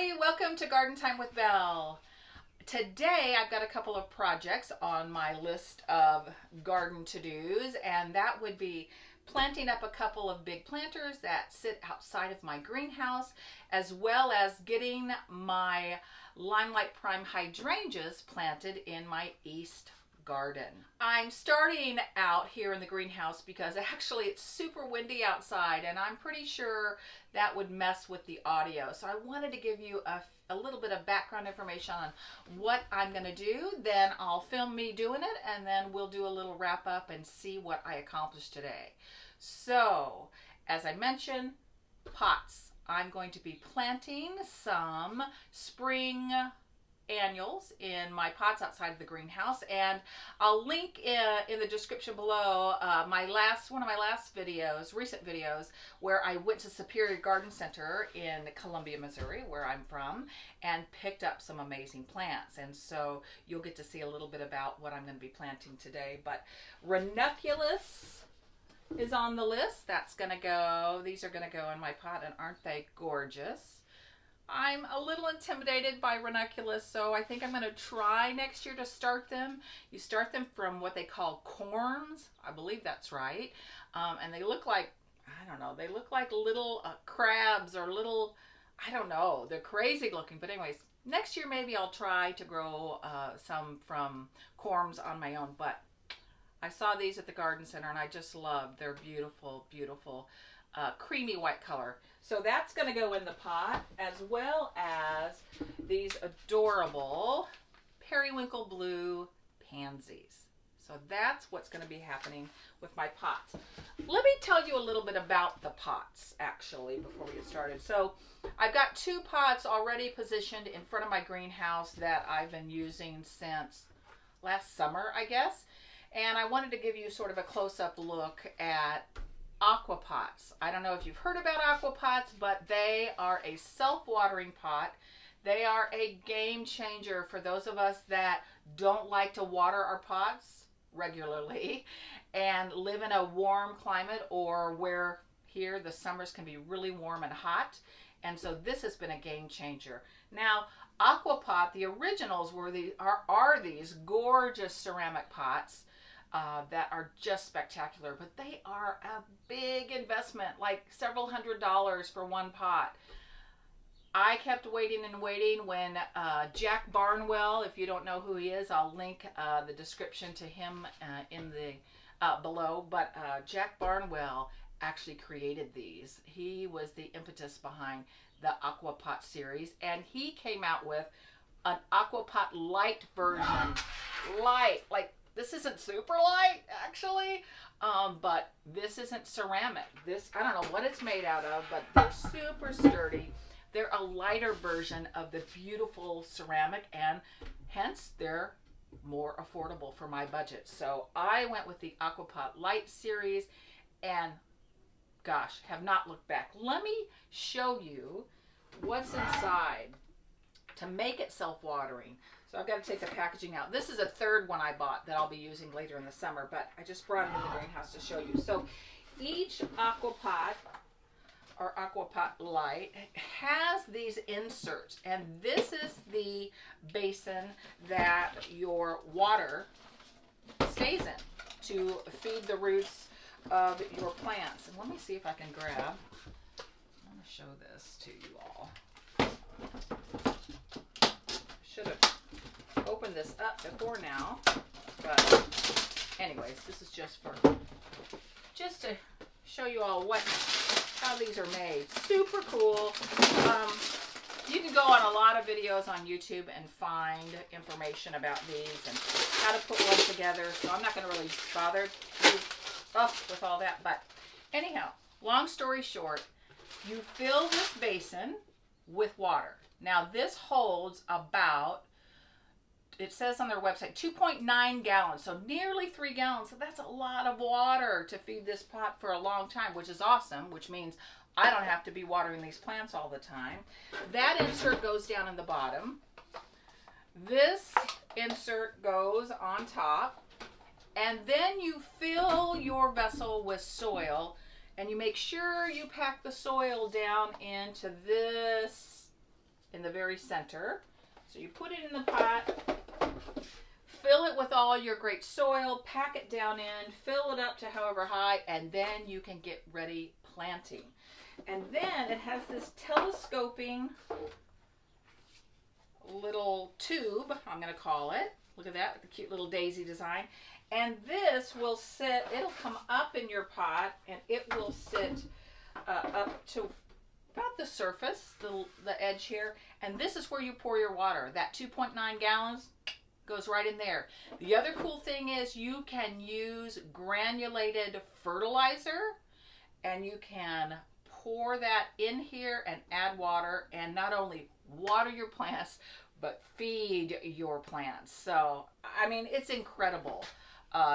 everybody, welcome to Garden Time with Belle. Today I've got a couple of projects on my list of garden to-dos, and that would be planting up a couple of big planters that sit outside of my greenhouse, as well as getting my Limelight Prime Hydrangeas planted in my east garden. I'm starting out here in the greenhouse because actually it's super windy outside and I'm pretty sure that would mess with the audio. So I wanted to give you a little bit of background information on what I'm going to do. Then I'll film me doing it and then we'll do a little wrap up and see what I accomplished today. So as I mentioned, pots. I'm going to be planting some spring annuals in my pots outside of the greenhouse, and I'll link in the description below one of my last videos, recent videos, where I went to Superior Garden Center in Columbia, Missouri, where I'm from, and picked up some amazing plants. And so you'll get to see a little bit about what I'm going to be planting today. But ranunculus is on the list. That's going to go, these are going to go in my pot, and aren't they gorgeous? I'm a little intimidated by ranunculus, so I think I'm going to try next year to start them. You start them from what they call corms. I believe that's right. And they look like, I don't know, they look like little crabs or little, I don't know, they're crazy looking. But anyways, next year maybe I'll try to grow some from corms on my own. But I saw these at the garden center and I just love their beautiful, beautiful creamy white color. So that's going to go in the pot, as well as these adorable periwinkle blue pansies. So that's what's going to be happening with my pots. Let me tell you a little bit about the pots, actually, before we get started. So I've got two pots already positioned in front of my greenhouse that I've been using since last summer, I guess. And I wanted to give you sort of a close-up look at aqua pots. I don't know if you've heard about aqua pots, but they are a self-watering pot. They are a game changer for those of us that don't like to water our pots regularly and live in a warm climate, or where here the summers can be really warm and hot. And so this has been a game changer. Now, aqua pot, the originals are these gorgeous ceramic pots that are just spectacular, but they are a big investment, like several $100s for one pot. I kept waiting and waiting when Jack Barnwell, if you don't know who he is, I'll link the description to him in the below, but Jack Barnwell actually created these. He was the impetus behind the Aqua Pot series, and he came out with an Aqua Pot Lite version. Light, like, this isn't super light, actually, but this isn't ceramic. This, I don't know what it's made out of, but they're super sturdy. They're a lighter version of the beautiful ceramic, and hence they're more affordable for my budget. So I went with the Aqua Pot Lite series, and gosh, have not looked back. Let me show you what's inside to make it self-watering. So I've got to take the packaging out. This is a third one I bought that I'll be using later in the summer, but I just brought it in the greenhouse to show you. So each Aqua Pot or Aqua Pot Lite has these inserts, and this is the basin that your water stays in to feed the roots of your plants. And let me see if I can grab, I'm going to show this to you all. Should have opened this up before now, but anyways, this is just to show you all how these are made. Super cool. You can go on a lot of videos on YouTube and find information about these and how to put one together, so I'm not going to really bother you with all that. But anyhow, long story short, you fill this basin with water. Now this holds about, it says on their website, 2.9 gallons, so nearly 3 gallons. So that's a lot of water to feed this pot for a long time, which is awesome, which means I don't have to be watering these plants all the time. That insert goes down in the bottom. This insert goes on top, and then you fill your vessel with soil, and you make sure you pack the soil down into this in the very center. So you put it in the pot, fill it with all your great soil, pack it down in, fill it up to however high, and then you can get ready planting. And then it has this telescoping little tube, I'm going to call it. Look at that, the cute little daisy design. And this will sit, it'll come up in your pot, and it will sit up to about the surface, the edge here. And this is where you pour your water. That 2.9 gallons goes right in there. The other cool thing is you can use granulated fertilizer, and you can pour that in here and add water, and not only water your plants, but feed your plants. So, I mean, it's incredible.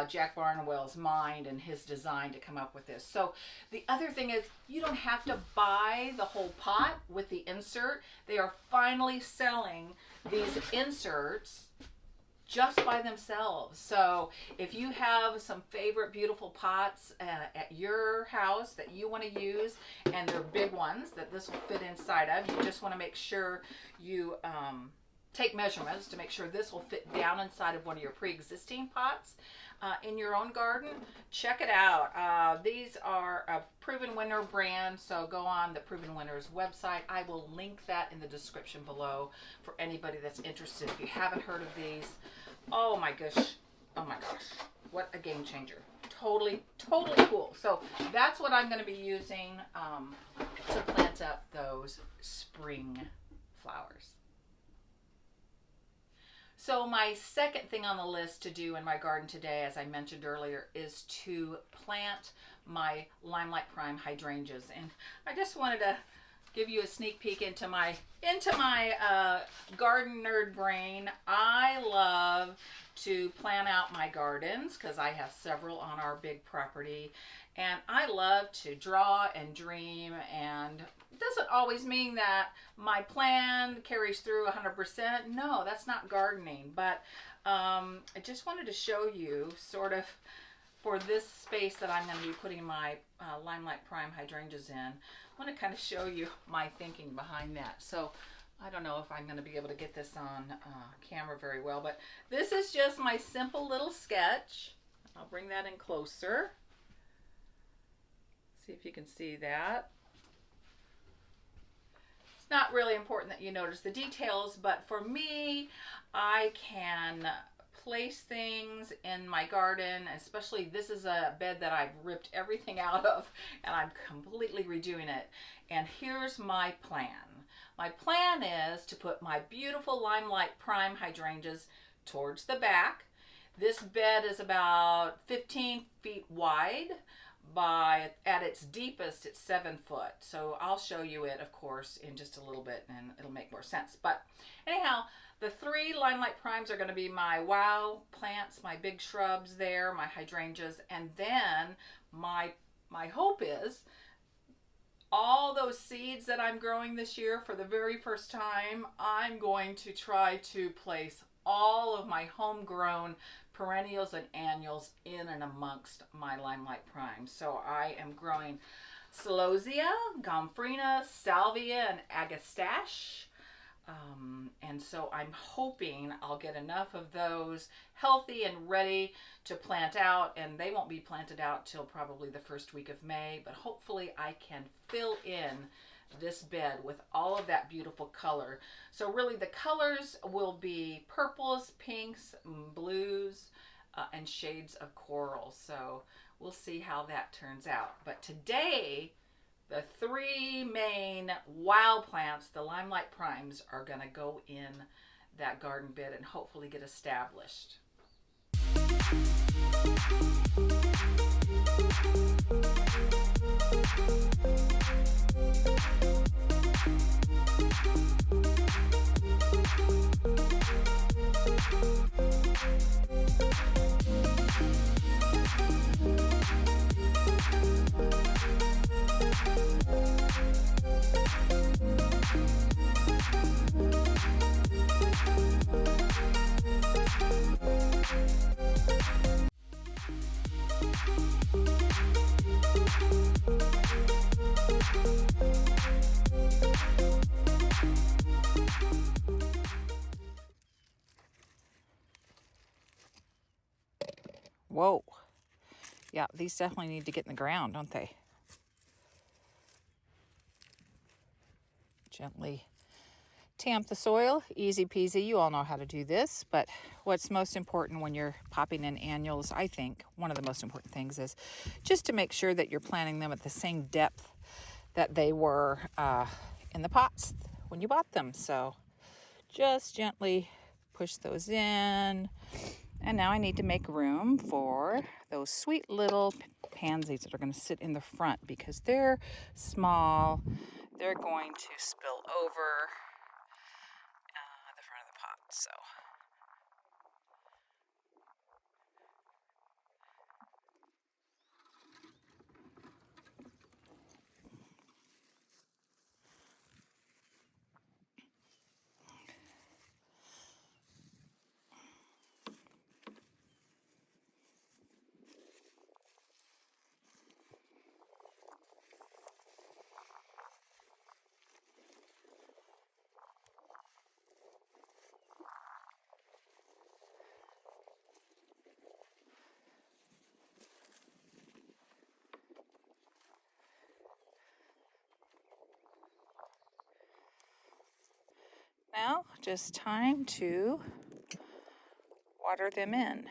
Jack Barnwell's mind and his design to come up with this. So the other thing is you don't have to buy the whole pot with the insert. They are finally selling these inserts just by themselves. So if you have some favorite beautiful pots at your house that you want to use, and they're big ones that this will fit inside of, you just want to make sure you take measurements to make sure this will fit down inside of one of your pre-existing pots in your own garden. Check it out. These are a Proven Winner brand, so go on the Proven Winners website. I will link that in the description below for anybody that's interested. If you haven't heard of these, oh my gosh, what a game changer. Totally cool. So that's what I'm going to be using to plant up those spring flowers. So my second thing on the list to do in my garden today, as I mentioned earlier, is to plant my Limelight Prime Hydrangeas. And I just wanted to give you a sneak peek into my garden nerd brain. I love to plan out my gardens because I have several on our big property, and I love to draw and dream, and it doesn't always mean that my plan carries through 100%. No, that's not gardening, but I just wanted to show you sort of for this space that I'm going to be putting my Limelight Prime Hydrangeas in. I want to kind of show you my thinking behind that. So I don't know if I'm going to be able to get this on camera very well, but this is just my simple little sketch. I'll bring that in closer. See if you can see that. It's not really important that you notice the details, but for me, I can place things in my garden, especially this is a bed that I've ripped everything out of and I'm completely redoing it. And here's my plan. My plan is to put my beautiful Limelight Prime Hydrangeas towards the back. This bed is about 15 feet wide. At its deepest, it's 7 foot. So I'll show you it, of course, in just a little bit, and it'll make more sense. But anyhow, the 3 Limelight Primes are going to be my wow plants, my big shrubs there, my hydrangeas, and then my hope is all those seeds that I'm growing this year for the very first time, I'm going to try to place all of my homegrown perennials and annuals in and amongst my Limelight Prime. So I am growing Celosia, Gomphrena, Salvia, and Agastache. And so I'm hoping I'll get enough of those healthy and ready to plant out, and they won't be planted out till probably the first week of May, but hopefully I can fill in this bed with all of that beautiful color. So really the colors will be purples, pinks, blues, and shades of coral. So we'll see how that turns out. But today, the 3 main wow plants, the Limelight Primes, are going to go in that garden bed and hopefully get established. Whoa. Yeah, these definitely need to get in the ground, don't they? Gently tamp the soil. Easy peasy. You all know how to do this. But what's most important when you're popping in annuals, I think, one of the most important things is just to make sure that you're planting them at the same depth that they were in the pots when you bought them. So just gently push those in. And now I need to make room for those sweet little pansies that are going to sit in the front because they're small. They're going to spill over the front of the pot. So now just time to water them in.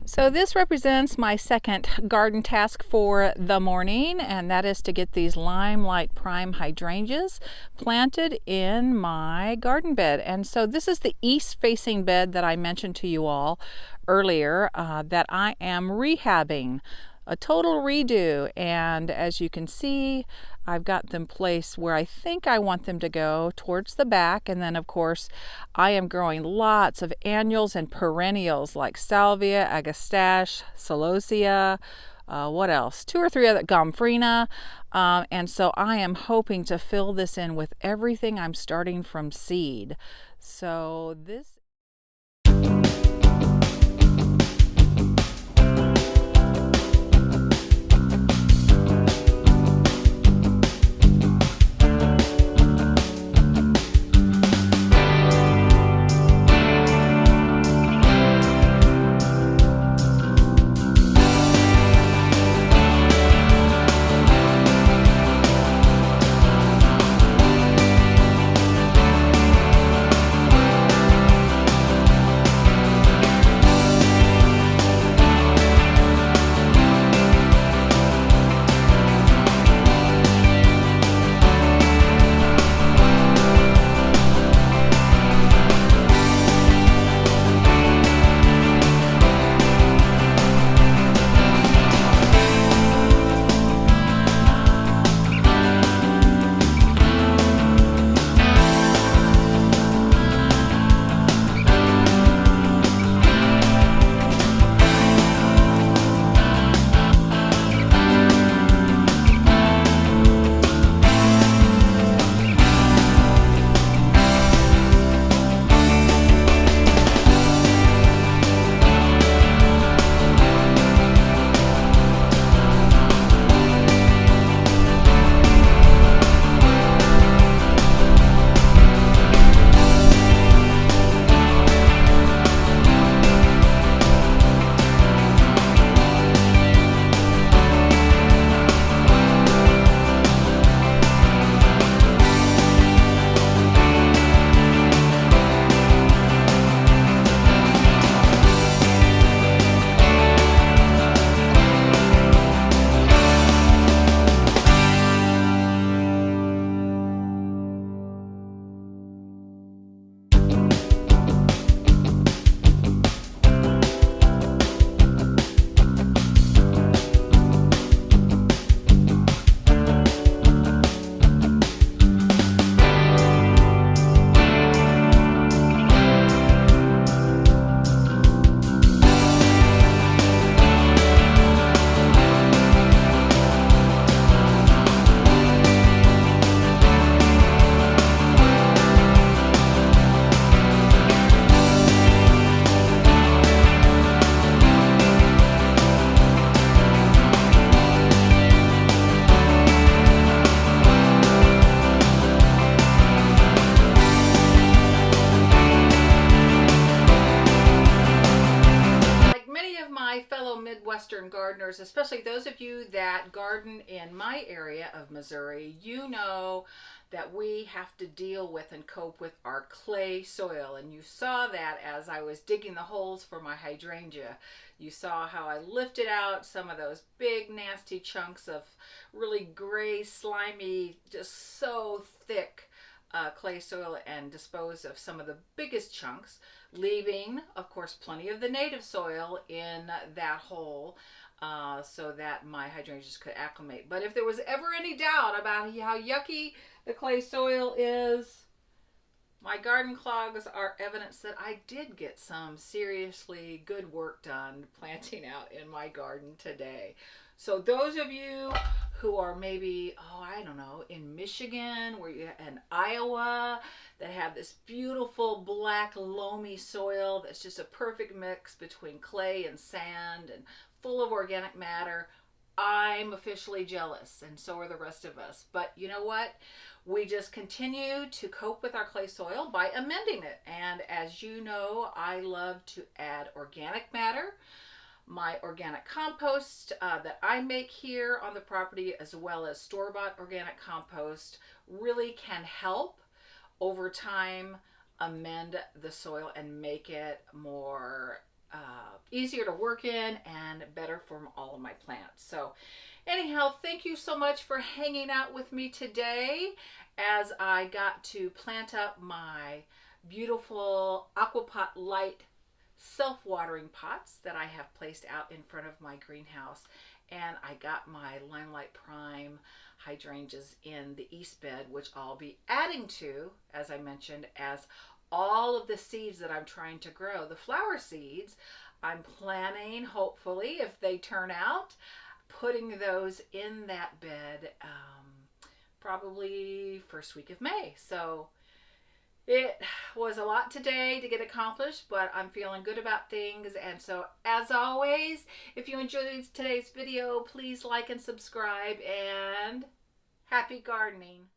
So this represents my second garden task for the morning, and that is to get these Limelight Prime Hydrangeas planted in my garden bed. And so this is the east-facing bed that I mentioned to you all earlier that I am rehabbing. A total redo, and as you can see, I've got them placed where I think I want them to go, towards the back. And then of course I am growing lots of annuals and perennials like salvia, agastache, celosia, what else? 2 or 3 other, gomphrena. And so I am hoping to fill this in with everything I'm starting from seed. So this Western gardeners, especially those of you that garden in my area of Missouri, you know that we have to deal with and cope with our clay soil. And you saw that as I was digging the holes for my hydrangea. You saw how I lifted out some of those big nasty chunks of really gray, slimy, just so thick clay soil, and disposed of some of the biggest chunks, leaving, of course, plenty of the native soil in that hole so that my hydrangeas could acclimate. But if there was ever any doubt about how yucky the clay soil is, my garden clogs are evidence that I did get some seriously good work done planting out in my garden today. So those of you who are maybe, oh, I don't know, in Michigan and Iowa that have this beautiful black loamy soil that's just a perfect mix between clay and sand and full of organic matter, I'm officially jealous, and so are the rest of us. But you know what? We just continue to cope with our clay soil by amending it. And as you know, I love to add organic matter. My organic compost that I make here on the property, as well as store-bought organic compost, really can help over time amend the soil and make it more easier to work in and better for all of my plants. So anyhow, thank you so much for hanging out with me today as I got to plant up my beautiful Aqua Pot Lite self-watering pots that I have placed out in front of my greenhouse. And I got my Limelight Prime Hydrangeas in the east bed, which I'll be adding to, as I mentioned, as all of the seeds that I'm trying to grow. The flower seeds, I'm planning, hopefully, if they turn out, putting those in that bed probably first week of May. So it was a lot today to get accomplished, but I'm feeling good about things. And so, as always, if you enjoyed today's video, please like and subscribe, and happy gardening.